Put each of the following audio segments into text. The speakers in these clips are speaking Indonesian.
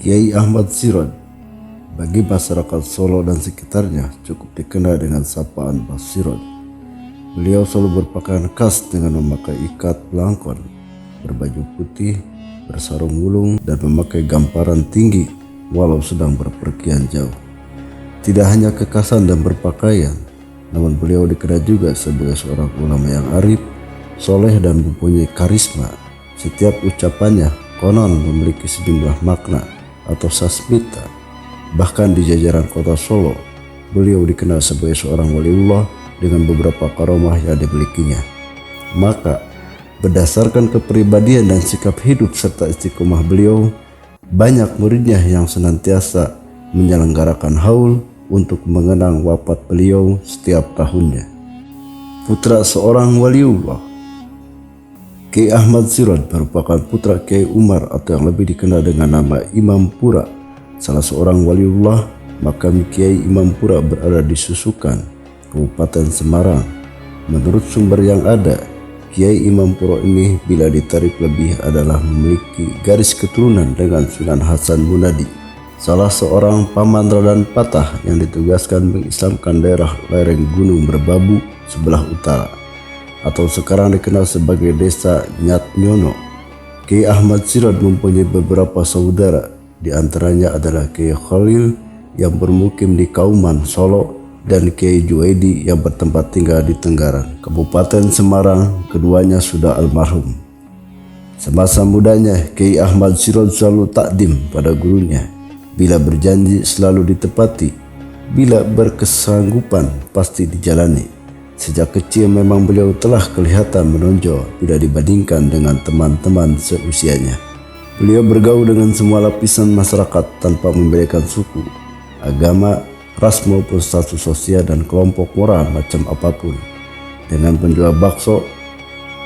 Kiai Ahmad Siraj bagi masyarakat Solo dan sekitarnya cukup dikenal dengan sapaan Mbah Siraj. Beliau selalu berpakaian khas dengan memakai ikat belangkon, berbaju putih, bersarung wulung, dan memakai gamparan tinggi walau sedang berpergian jauh. Tidak hanya kekhasan dan berpakaian, namun beliau dikenal juga sebagai seorang ulama yang arif, soleh, dan mempunyai karisma. Setiap ucapannya konon memiliki sejumlah makna atau sasmita. Bahkan di jajaran kota Solo, beliau dikenal sebagai seorang waliullah dengan beberapa karomah yang dimilikinya. Maka, berdasarkan kepribadian dan sikap hidup serta istiqomah beliau, banyak muridnya yang senantiasa menyelenggarakan haul untuk mengenang wafat beliau setiap tahunnya. Putra seorang waliullah, Kiai Ahmad Siraj merupakan putra Kiai Umar atau yang lebih dikenal dengan nama Imam Pura, salah seorang waliullah. Makam Kiai Imam Pura berada di Susukan, Kabupaten Semarang. Menurut sumber yang ada, Kiai Imam Pura ini bila ditarik lebih adalah memiliki garis keturunan dengan Sunan Hasan Munadi, salah seorang paman Raden Patah yang ditugaskan mengislamkan daerah lereng Gunung Merbabu sebelah utara, atau sekarang dikenal sebagai desa Nyatnyono. Kiai Ahmad Siraj mempunyai beberapa saudara, di antaranya adalah Kiai Khalil yang bermukim di Kauman, Solo, dan Kiai Juwaidi yang bertempat tinggal di Tenggaran, Kabupaten Semarang. Keduanya sudah almarhum. Semasa mudanya, Kiai Ahmad Siraj selalu takdim pada gurunya. Bila berjanji selalu ditepati, bila berkesanggupan pasti dijalani. Sejak kecil memang beliau telah kelihatan menonjol bila dibandingkan dengan teman-teman seusianya. Beliau bergaul dengan semua lapisan masyarakat tanpa membedakan suku, agama, ras maupun status sosial dan kelompok moral macam apapun. Dengan penjual bakso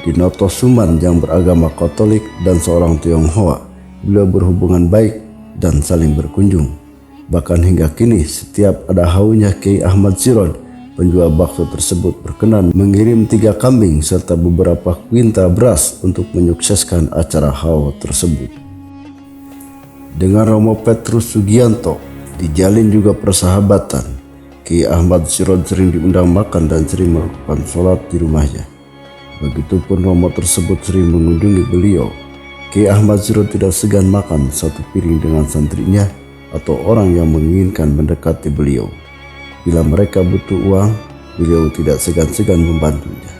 di Notosuman yang beragama Katolik dan seorang Tionghoa, beliau berhubungan baik dan saling berkunjung. Bahkan hingga kini setiap ada haulnya Kiai Ahmad Siraj, penjual bakso tersebut berkenan mengirim 3 kambing serta beberapa kuintal beras untuk menyukseskan acara haul tersebut. Dengan Romo Petrus Sugianto dijalin juga persahabatan. Kiai Ahmad Siraj sering diundang makan dan sering melakukan sholat di rumahnya. Begitupun Romo tersebut sering mengunjungi beliau. Kiai Ahmad Siraj tidak segan makan satu piring dengan santrinya atau orang yang menginginkan mendekati beliau. Bila mereka butuh uang, beliau tidak segan-segan membantunya.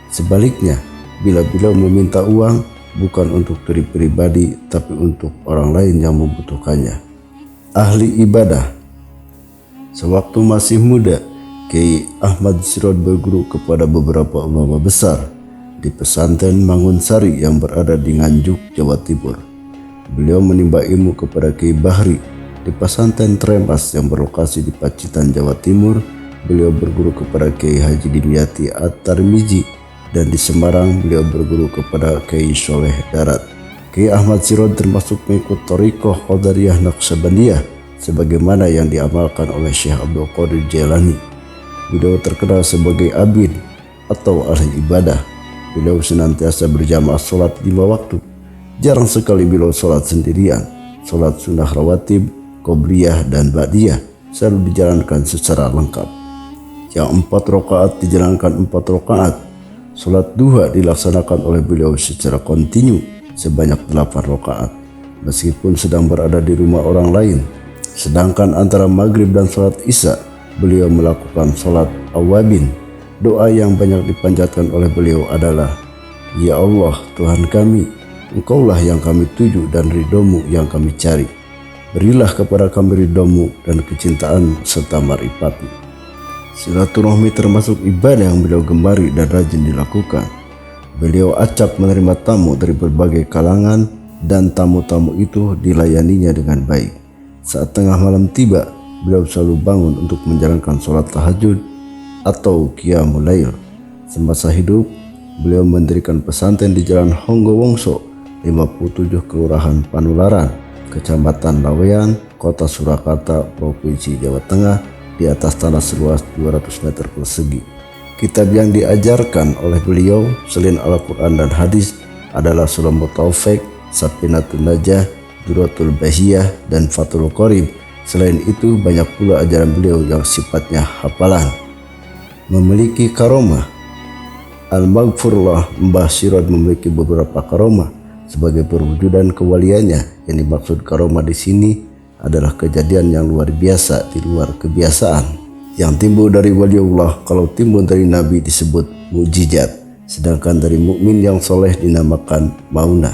Sebaliknya, bila beliau meminta uang, bukan untuk diri pribadi, tapi untuk orang lain yang membutuhkannya. Ahli ibadah. Sewaktu masih muda, Kiai Ahmad Siraj berguru kepada beberapa ulama besar di pesantren Mangunsari yang berada di Nganjuk, Jawa Timur. Beliau menimba ilmu kepada Kiai Bahri di pesantren Tremas yang berlokasi di Pacitan, Jawa Timur. Beliau berguru kepada Kiai Haji Dimyati At-Tarmizi, dan di Semarang beliau berguru kepada Kiai Soleh Darat. Kiai Ahmad Siraj termasuk pengikut Thariqah Qadariyah Naqsabandiyah sebagaimana yang diamalkan oleh Syekh Abdul Qadir Jailani. Beliau terkenal sebagai abid atau ahli ibadah. Beliau senantiasa berjamaah sholat 5 waktu. Jarang sekali beliau sholat sendirian. Sholat sunnah rawatib, qobliyah, dan ba'diyah selalu dijalankan secara lengkap. Yang 4 rakaat dijalankan 4 rakaat. Sholat duha dilaksanakan oleh beliau secara kontinu sebanyak 8 rakaat meskipun sedang berada di rumah orang lain. Sedangkan antara maghrib dan sholat isya beliau melakukan sholat awabin. Doa yang banyak dipanjatkan oleh beliau adalah, "Ya Allah Tuhan kami, Engkaulah yang kami tuju dan ridhomu yang kami cari. Berilah kepada kami ridhomu dan kecintaan serta marifat-Mu." Silaturahmi termasuk ibadah yang beliau gemari dan rajin dilakukan. Beliau acap menerima tamu dari berbagai kalangan dan tamu-tamu itu dilayaninya dengan baik. Saat tengah malam tiba, beliau selalu bangun untuk menjalankan sholat tahajud atau qiyamul lail. Semasa hidup, beliau mendirikan pesantren di Jalan Honggo Wongso 57 Kelurahan Panularan, Kecamatan Laweyan, Kota Surakarta, Provinsi Jawa Tengah, di atas tanah seluas 200 meter persegi. Kitab yang diajarkan oleh beliau selain Al-Quran dan hadis adalah Sulamut Taufik, Safinatun Najah, Duratul Bahiyah, dan Fathul Qorib. Selain itu banyak pula ajaran beliau yang sifatnya hafalan. Memiliki karomah. Al-Maghfurullah Mbah Sirot memiliki beberapa karomah sebagai perwujudan kewaliannya. Yang dimaksud karomah di sini adalah kejadian yang luar biasa di luar kebiasaan. Yang timbul dari waliullah, kalau timbul dari nabi disebut mukjizat, sedangkan dari mukmin yang soleh dinamakan maunah.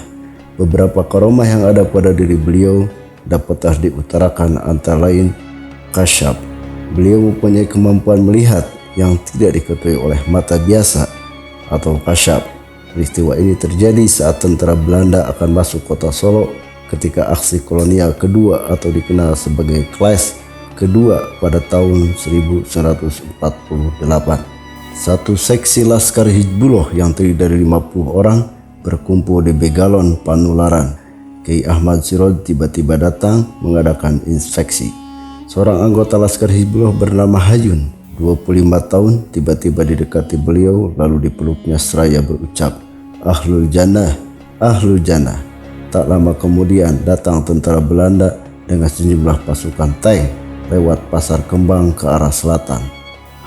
Beberapa karomah yang ada pada diri beliau dapat diutarakan antara lain kasyaf. Beliau mempunyai kemampuan melihat yang tidak diketahui oleh mata biasa atau kasyaf. Peristiwa ini terjadi saat tentara Belanda akan masuk kota Solo ketika aksi kolonial kedua atau dikenal sebagai Clash kedua pada tahun 1948. Satu seksi Laskar Hizbullah yang terdiri dari 50 orang berkumpul di Begalon, Panularan. Kiai Ahmad Sirot tiba-tiba datang mengadakan inspeksi. Seorang anggota Laskar Hizbullah bernama Hayun, 25 tahun, tiba-tiba didekati beliau lalu dipeluknya seraya berucap, "Ahlul Jannah, Ahlul Jannah." Tak lama kemudian datang tentara Belanda dengan sejumlah pasukan tank lewat Pasar Kembang ke arah selatan.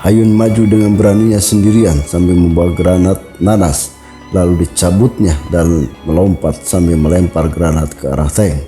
Hayun maju dengan beraninya sendirian sambil membawa granat nanas, lalu dicabutnya dan melompat sambil melempar granat ke arah tank.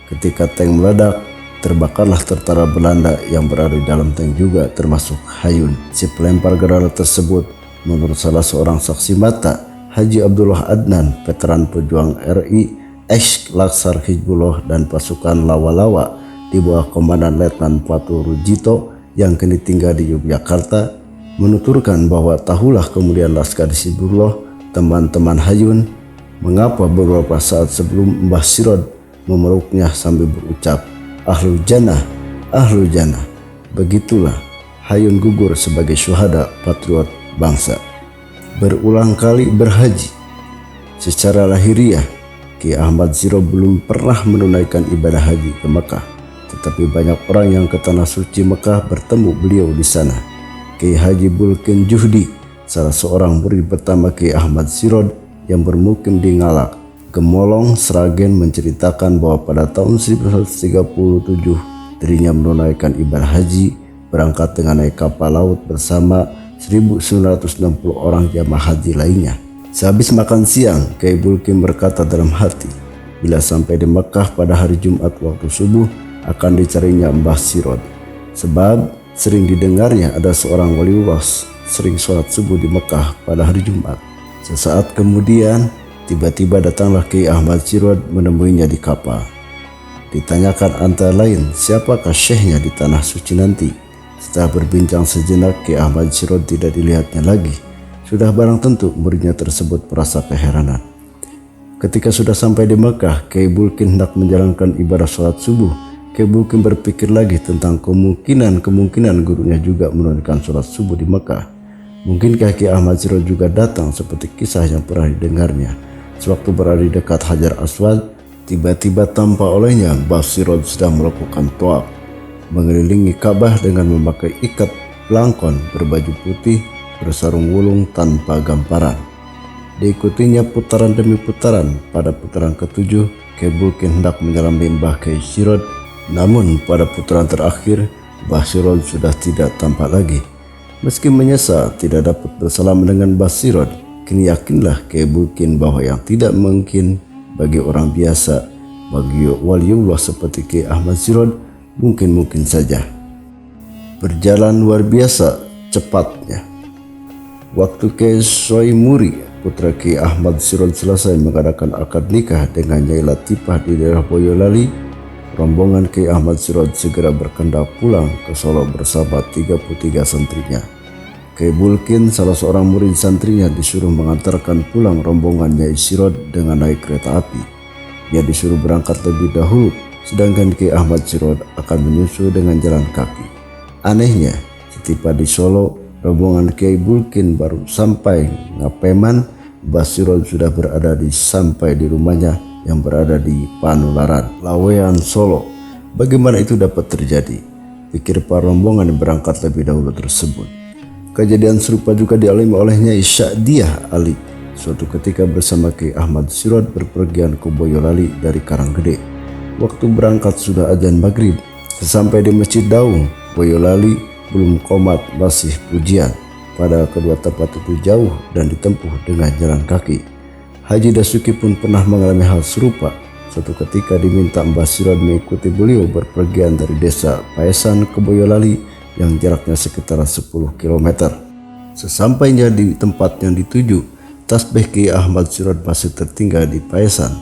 Ketika tank meledak, terbakarlah tentara Belanda yang berada di dalam tank juga, termasuk Hayun. Si pelempar granat tersebut, menurut salah seorang saksi mata, Haji Abdullah Adnan, veteran pejuang RI, ex Laskar Hizbullah dan pasukan Lawa-Lawa di bawah komandan Letnan Patu Rujito yang kini tinggal di Yogyakarta, menuturkan bahwa tahulah kemudian Laskar Hizbullah teman-teman Hayun mengapa beberapa saat sebelum Mbah Sirot memeluknya sambil berucap, "Ahlul Jannah, Ahlul Jannah." Begitulah Hayun gugur sebagai syuhada patriot bangsa. Berulang kali berhaji. Secara lahiriah, Kiai Ahmad Sirot belum pernah menunaikan ibadah haji ke Mekah, tetapi banyak orang yang ke tanah suci Mekah bertemu beliau di sana. Kiai Haji Bulkin Juhdi, salah seorang murid pertama Kiai Ahmad Sirot yang bermukim di Ngalak, Gemolong, Sragen, menceritakan bahwa pada tahun 1937 dirinya menunaikan ibadah haji, berangkat dengan naik kapal laut bersama 1960 orang jamaah haji lainnya. Sehabis makan siang, Kiai Bulkin berkata dalam hati, bila sampai di Mekah pada hari Jumat waktu subuh akan dicarinya Mbah Sirot, sebab sering didengarnya ada seorang waliullah sering sholat subuh di Mekah pada hari Jumat. Sesaat kemudian tiba-tiba datanglah Kiai Ahmad Sirot menemuinya di kapal. Ditanyakan antara lain siapakah syekhnya di tanah suci nanti. Setelah berbincang sejenak, Kiai Ahmad Sirot tidak dilihatnya lagi. Sudah barang tentu muridnya tersebut merasa keheranan. Ketika sudah sampai di Mekah, Kiai Bulkin hendak menjalankan ibadah sholat subuh. Kiai Bulkin berpikir lagi tentang kemungkinan gurunya juga menunaikan sholat subuh di Mekah. Mungkinkah Kiai Ahmad Sirot juga datang seperti kisah yang pernah didengarnya. Sewaktu berada di dekat Hajar Aswad, tiba-tiba tampak olehnya Mbah Sirot sedang melakukan tawaf mengelilingi Ka'bah dengan memakai ikat pelangkon berbaju putih bersarung wulung tanpa gamparan. Diikutinya putaran demi putaran. Pada putaran ketujuh, Kiai Bulkin hendak menyelami Mbah Kiai Sirot, namun pada putaran terakhir Mbah Sirot sudah tidak tampak lagi. Meski menyesal tidak dapat bersalaman dengan Mbah Sirot, kini yakinlah Kiai Bulkin bahwa yang tidak mungkin bagi orang biasa, bagi waliullah seperti Kiai Ahmad Sirot mungkin saja. Berjalan luar biasa cepatnya. Waktu Kiai Soimuri, putra Kiai Ahmad Sirot, selesai mengadakan akad nikah dengan Nyai Latifah di daerah Boyolali, rombongan Kiai Ahmad Sirot segera berkendak pulang ke Solo bersama 33 santrinya. Kiai Bulkin, salah seorang murid santrinya, disuruh mengantarkan pulang rombongan Nyai Sirot dengan naik kereta api. Dia disuruh berangkat lebih dahulu, sedangkan Kiai Ahmad Sirot akan menyusul dengan jalan kaki. Anehnya, setiba di Solo, rombongan Kiai Bulkin baru sampai Ngapeman, Mbah Sirot sudah berada sampai di rumahnya yang berada di Panularan, Lawean, Solo. Bagaimana itu dapat terjadi? Pikir para rombongan yang berangkat lebih dahulu tersebut. Kejadian serupa juga dialami oleh Nyai Sya'diyah Ali suatu ketika bersama Kiai Ahmad Sirot berpergian ke Boyolali dari Karanggede. Waktu berangkat sudah azan maghrib. Sesampai di Masjid Daung, Boyolali belum komat masih pujian. Padahal kedua tempat itu jauh dan ditempuh dengan jalan kaki. Haji Dasuki pun pernah mengalami hal serupa. Suatu ketika diminta Mbah Sirod mengikuti beliau berpergian dari desa Paesan ke Boyolali yang jaraknya sekitar 10 km. Sesampainya di tempat yang dituju, tasbih Ki Ahmad Sirod masih tertinggal di Paesan.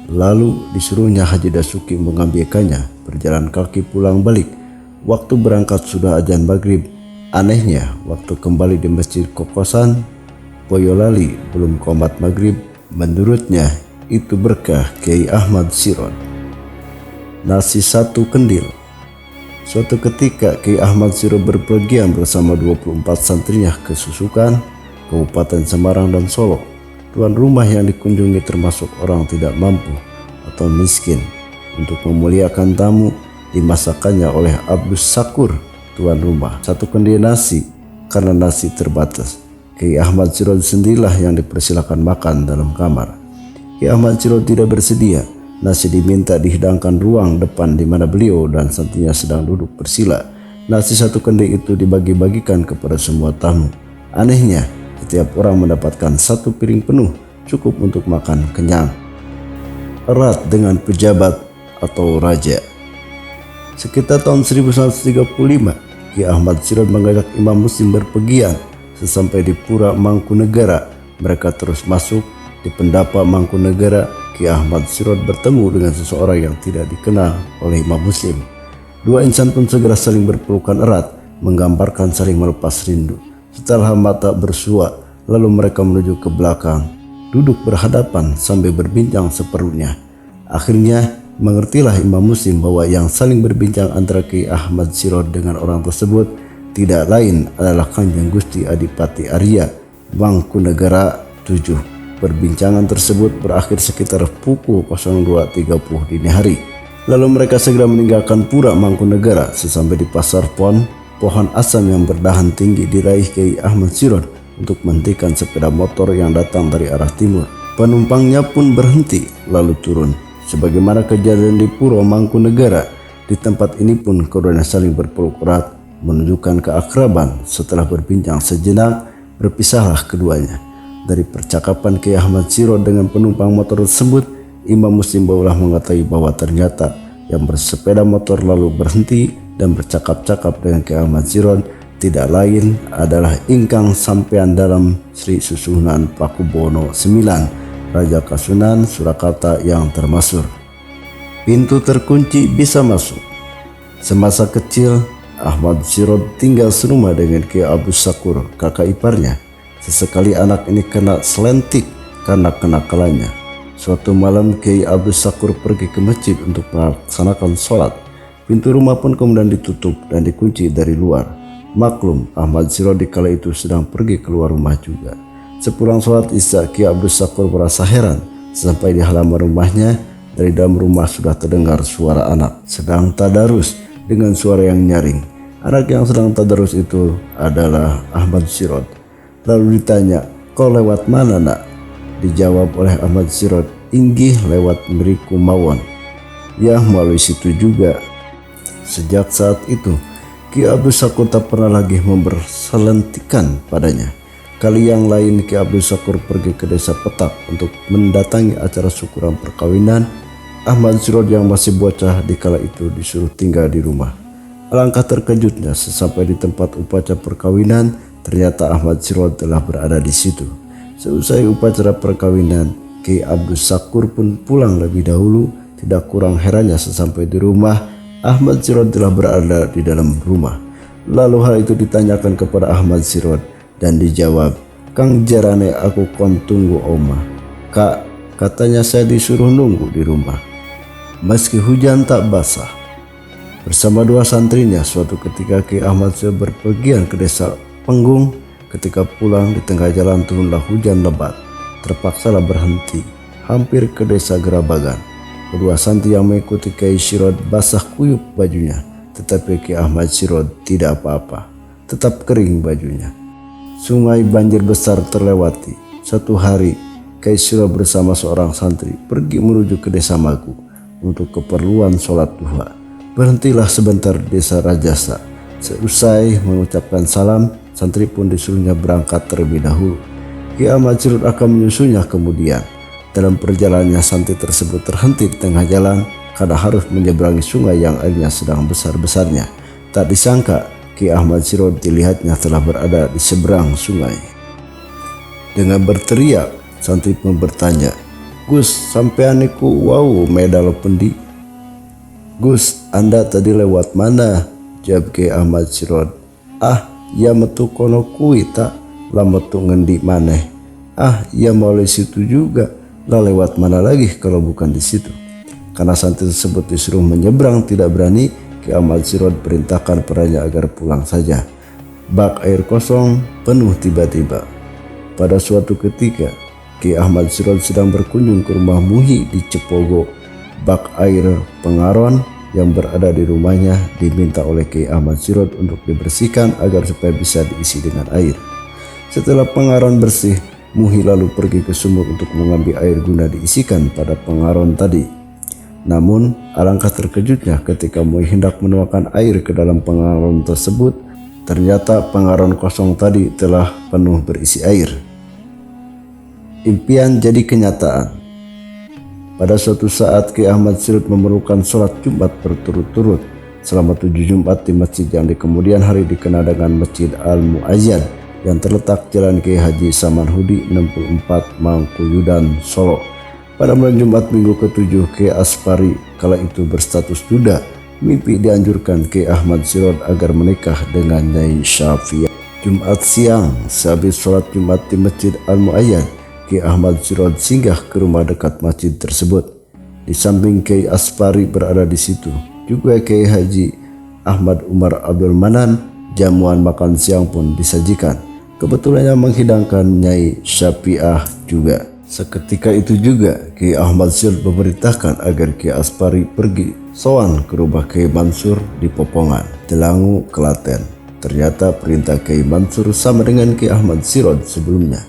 Lalu disuruhnya Haji Dasuki mengambilkannya, berjalan kaki pulang balik. Waktu berangkat sudah azan maghrib. Anehnya, waktu kembali di Masjid Kokosan, Boyolali belum qomat maghrib. Menurutnya, itu berkah Kiai Ahmad Sirod. Nasi satu kendil. Suatu ketika Kiai Ahmad Sirod berpergian bersama 24 santrinya ke Susukan, Kabupaten Semarang dan Solo. Tuan rumah yang dikunjungi termasuk orang tidak mampu atau miskin. Untuk memuliakan tamu, dimasakkannya oleh Abdus Sakur, tuan rumah, satu kendil nasi karena nasi terbatas. Kiai Ahmad Sirod sendirilah yang dipersilakan makan dalam kamar. Kiai Ahmad Sirod tidak bersedia. Nasi diminta dihidangkan ruang depan di mana beliau dan santrinya sedang duduk bersila. Nasi satu kendil itu dibagi-bagikan kepada semua tamu. Anehnya, setiap orang mendapatkan satu piring penuh, cukup untuk makan kenyang. Erat dengan pejabat atau raja. Sekitar tahun 1935, Kiai Ahmad Sirod mengajak Imam Muslim berpergian. Sesampai di Pura Mangkunegara, mereka terus masuk. Di Pendapa Mangkunegara, Kiai Ahmad Sirod bertemu dengan seseorang yang tidak dikenal oleh Imam Muslim. Dua insan pun segera saling berpelukan erat, menggambarkan saling melepas rindu. Setelah mata bersua, lalu mereka menuju ke belakang, duduk berhadapan sambil berbincang seperlunya. Akhirnya mengertilah Imam Muslim bahwa yang saling berbincang antara Kiai Ahmad Sirod dengan orang tersebut tidak lain adalah Kanjeng Gusti Adipati Arya Mangkunegara 7. Perbincangan tersebut berakhir sekitar pukul 02.30 dini hari. Lalu mereka segera meninggalkan Pura Mangkunegara. Sesampai di Pasar Pon, pohon asam yang berdahan tinggi diraih Kiai Ahmad Sirod untuk menghentikan sepeda motor yang datang dari arah timur. Penumpangnya pun berhenti lalu turun. Sebagaimana kejadian di Pura Mangkunegara, di tempat ini pun keduanya saling berpeluk erat, menunjukkan keakraban. Setelah berbincang sejenak, berpisahlah keduanya. Dari percakapan Kiai Ahmad Sirod dengan penumpang motor tersebut, Imam Muslim barulah mengetahui bahwa ternyata yang bersepeda motor lalu berhenti dan bercakap-cakap dengan Kiai Ahmad Sirod tidak lain adalah ingkang sampean dalam Sri Susuhunan Pakubono IX, Raja Kasunan Surakarta yang termasyhur. Pintu terkunci bisa masuk. Semasa kecil, Ahmad Sirod tinggal serumah dengan Kiai Abdus Sakur, kakak iparnya. Sesekali anak ini kena selentik karena kenakalannya. Suatu malam Kiai Abdus Sakur pergi ke masjid untuk melaksanakan sholat. Pintu rumah pun kemudian ditutup dan dikunci dari luar. Maklum, Ahmad Sirod di kala itu sedang pergi keluar rumah juga. Sepulang sholat Isya, Kiai Abdus Sakur merasa heran. Sampai di halaman rumahnya, dari dalam rumah sudah terdengar suara anak sedang tadarus dengan suara yang nyaring. Anak yang sedang tadarus itu adalah Ahmad Sirod. Lalu ditanya, "Kau lewat mana, nak?" Dijawab oleh Ahmad Sirod, "Inggih lewat Meriku Mawon." "Ya, melalui situ juga." Sejak saat itu, Kiai Abdus Sakur tak pernah lagi memperselentikan padanya. Kali yang lain Kiai Abdus Sakur pergi ke desa Petak untuk mendatangi acara syukuran perkawinan. Ahmad Sirod yang masih bocah di kala itu disuruh tinggal di rumah. Alangkah terkejutnya sesampai di tempat upacara perkawinan. Ternyata Ahmad Sirod telah berada di situ. Seusai upacara perkawinan, Kiai Abdus Sakur pun pulang lebih dahulu. Tidak kurang herannya sesampai di rumah, Ahmad Sirod telah berada di dalam rumah. Lalu hal itu ditanyakan kepada Ahmad Sirod dan dijawab, "Kang jarane aku kon tunggu oma. Kak, katanya saya disuruh nunggu di rumah. Meski hujan tak basah." Bersama dua santrinya, suatu ketika Kiai Ahmad Sirod berpergian ke desa Penggung. Ketika pulang di tengah jalan turunlah hujan lebat. Terpaksalah berhenti hampir ke desa Gerabagan. Kedua santri yang mengikuti Kiai Sirod basah kuyup bajunya, tetapi Kiai Ahmad Sirod tidak apa-apa, tetap kering bajunya. Sungai banjir besar terlewati. Suatu hari Kiai Sirod bersama seorang santri pergi menuju ke desa Magu. untuk keperluan sholat duha. Berhentilah sebentar di desa Rajasa. Seusai mengucapkan salam, santri pun disuruhnya berangkat terlebih dahulu. Ki Ahmad Sirot akan menyusulnya kemudian. Dalam perjalanannya santri tersebut terhenti di tengah jalan karena harus menyeberangi sungai yang airnya sedang besar-besarnya. Tak disangka Ki Ahmad Sirot dilihatnya telah berada di seberang sungai. Dengan berteriak, santri pun bertanya, "Gus, sampean niku wau medal pendi?" "Gus, Anda tadi lewat mana?" jawab Ki Ahmad Sirot. "Ah, ya metu kono kui tak, lah metu ngendi maneh." "Ah, ya mau di situ juga, lah lewat mana lagi kalau bukan di situ?" Karena santri tersebut disuruh menyeberang tidak berani, Ki Ahmad Sirot perintahkan perannya agar pulang saja. Bak air kosong penuh tiba-tiba. Pada suatu ketika, Ki Ahmad Sirot sedang berkunjung ke rumah Muhi di Cepogo. Bak air pengaron yang berada di rumahnya diminta oleh Ki Ahmad Sirot untuk dibersihkan agar supaya bisa diisi dengan air. Setelah pengaron bersih, Muhi lalu pergi ke sumur untuk mengambil air guna diisikan pada pengaron tadi. Namun alangkah terkejutnya ketika Muhi hendak menuangkan air ke dalam pengaron tersebut, ternyata pengaron kosong tadi telah penuh berisi air. Impian jadi kenyataan. Pada suatu saat Ki Ahmad Sirot memerlukan sholat Jumat berturut-turut selama 7 Jumat di masjid yang di kemudian hari dikenal dengan Masjid Al-Muazzan yang terletak Jalan Kiai Haji Samanhudi 64 Mangkuyudan, Solo. Pada bulan Jumat minggu ke-7, Kiai Aspari kala itu berstatus duda mimpi dianjurkan Kiai Ahmad Sirot agar menikah dengan Nyai Syafi'ah. Jumat siang, sehabis sholat Jumat di Masjid Al-Muazzan, Kiai Ahmad Sirot singgah ke rumah dekat masjid tersebut. Di samping Kiai Aspari berada di situ juga Kiai Haji Ahmad Umar Abdul Manan. Jamuan makan siang pun disajikan. Kebetulan yang menghidangkan Nyai Syafi'ah juga. Seketika itu juga Kiai Ahmad Sirot memerintahkan agar Kiai Aspari pergi sowan ke rumah Kiai Mansur di Popongan, Delangu, Klaten. Ternyata perintah Kiai Mansur sama dengan Kiai Ahmad Sirot sebelumnya.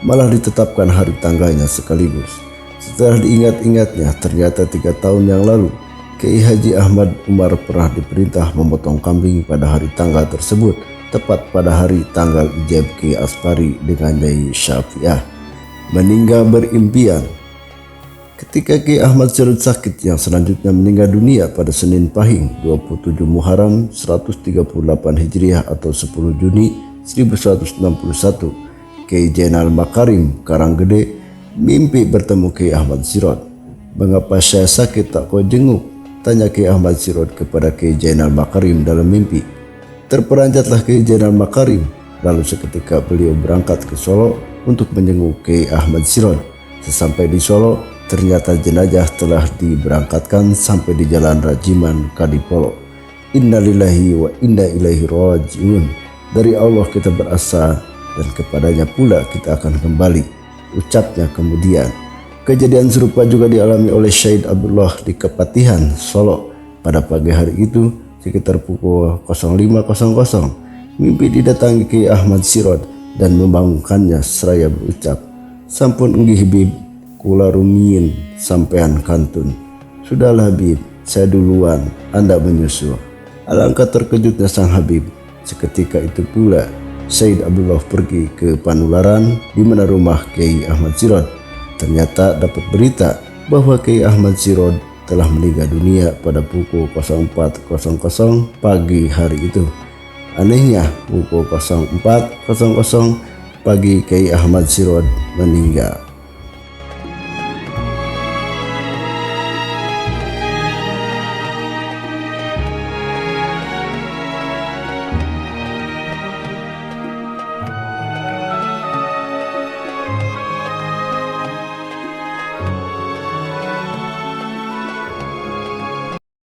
Malah ditetapkan hari tanggalnya sekaligus. Setelah diingat-ingatnya, ternyata 3 tahun yang lalu Kiai Haji Ahmad Umar pernah diperintah memotong kambing pada hari tanggal tersebut, tepat pada hari tanggal ijab Kiai Aspari dengan Nyai Syafi'ah. Meninggal berimpian. Ketika Kiai Ahmad Sirot sakit yang selanjutnya meninggal dunia pada Senin Pahing 27 Muharram 138 Hijriah atau 10 Juni 1161, Kiai Zainal Makarim Karanggede mimpi bertemu Kiai Ahmad Sirot. "Mengapa saya sakit tak kau jenguk?" tanya Kiai Ahmad Sirot kepada Kiai Zainal Makarim dalam mimpi. Terperanjatlah Kiai Zainal Makarim, lalu seketika beliau berangkat ke Solo untuk menjenguk Kiai Ahmad Sirot. Sesampai di Solo, ternyata jenazah telah diberangkatkan sampai di Jalan Rajiman Kadipolo. Innalillahi wa inna ilaihi raji'un. Dari Allah kita berasal dan kepadanya pula kita akan kembali, ucapnya kemudian. Kejadian serupa juga dialami oleh Syed Abdullah di Kepatihan, Solo. Pada pagi hari itu, sekitar pukul 05.00, mimpi didatangi Kiai Ahmad Sirot dan membangunkannya seraya berucap, "Sampun enggih Bib, kula rumiyin sampean kantun. Sudahlah Bib, saya duluan, Anda menyusul." Alangkah terkejutnya sang Habib. Seketika itu pula Syed Abdullah pergi ke Panularan di mana rumah Kiai Ahmad Sirot. Ternyata dapat berita bahwa Kiai Ahmad Sirot telah meninggal dunia pada pukul 04.00 pagi hari itu. Anehnya pukul 04.00 pagi Kiai Ahmad Sirot meninggal.